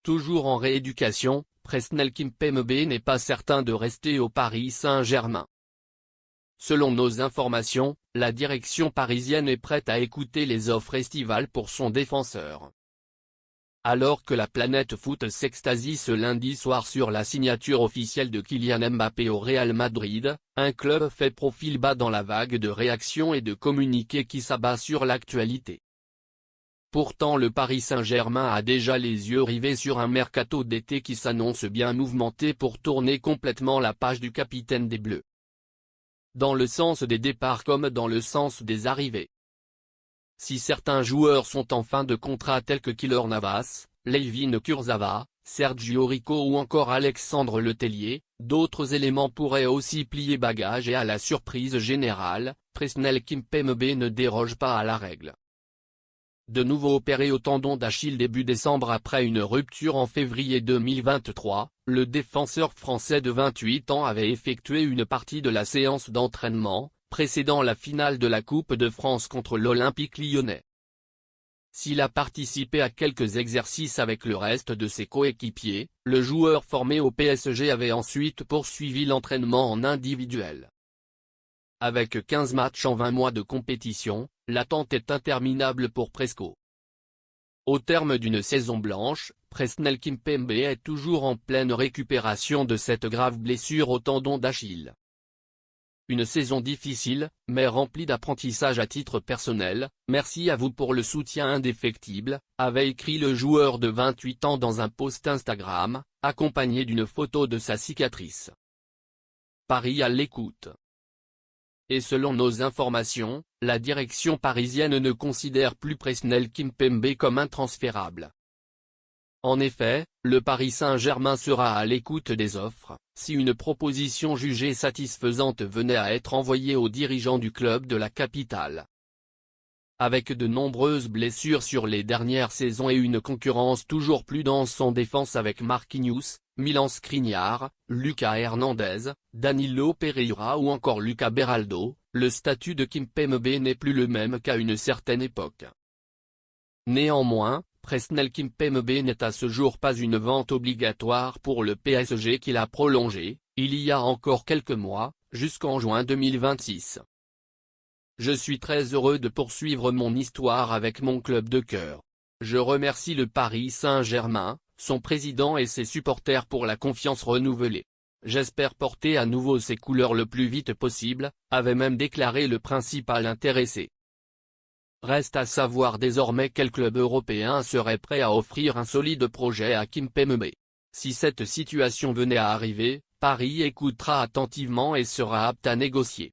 Toujours en rééducation, Presnel Kimpembe n'est pas certain de rester au Paris Saint-Germain. Selon nos informations, la direction parisienne est prête à écouter les offres estivales pour son défenseur. Alors que la planète foot s'extasie ce lundi soir sur la signature officielle de Kylian Mbappé au Real Madrid, un club fait profil bas dans la vague de réactions et de communiqués qui s'abat sur l'actualité. Pourtant le Paris Saint-Germain a déjà les yeux rivés sur un mercato d'été qui s'annonce bien mouvementé pour tourner complètement la page du capitaine des Bleus. Dans le sens des départs comme dans le sens des arrivées. Si certains joueurs sont en fin de contrat tels que Keylor Navas, Layvin Kurzawa, Sergio Rico ou encore Alexandre Letellier, d'autres éléments pourraient aussi plier bagages et à la surprise générale, Presnel Kimpembe ne déroge pas à la règle. De nouveau opéré au tendon d'Achille début décembre après une rupture en février 2023, le défenseur français de 28 ans avait effectué une partie de la séance d'entraînement, précédant la finale de la Coupe de France contre l'Olympique lyonnais. S'il a participé à quelques exercices avec le reste de ses coéquipiers, le joueur formé au PSG avait ensuite poursuivi l'entraînement en individuel. Avec 15 matchs en 20 mois de compétition, l'attente est interminable pour Presco. Au terme d'une saison blanche, Presnel Kimpembe est toujours en pleine récupération de cette grave blessure au tendon d'Achille. Une saison difficile, mais remplie d'apprentissage à titre personnel, merci à vous pour le soutien indéfectible, avait écrit le joueur de 28 ans dans un post Instagram, accompagné d'une photo de sa cicatrice. Paris à l'écoute. Et selon nos informations, la direction parisienne ne considère plus Presnel Kimpembe comme intransférable. En effet, le Paris Saint-Germain sera à l'écoute des offres, si une proposition jugée satisfaisante venait à être envoyée aux dirigeants du club de la capitale. Avec de nombreuses blessures sur les dernières saisons et une concurrence toujours plus dense en défense avec Marquinhos, Milan Skriniar, Lucas Hernandez, Danilo Pereira ou encore Lucas Beraldo, le statut de Kimpembe n'est plus le même qu'à une certaine époque. Néanmoins, Presnel Kimpembe n'est à ce jour pas une vente obligatoire pour le PSG qu'il a prolongé, il y a encore quelques mois, jusqu'en juin 2026. Je suis très heureux de poursuivre mon histoire avec mon club de cœur. Je remercie le Paris Saint-Germain, son président et ses supporters pour la confiance renouvelée. J'espère porter à nouveau ses couleurs le plus vite possible, avait même déclaré le principal intéressé. Reste à savoir désormais quel club européen serait prêt à offrir un solide projet à Kimpembe. Si cette situation venait à arriver, Paris écoutera attentivement et sera apte à négocier.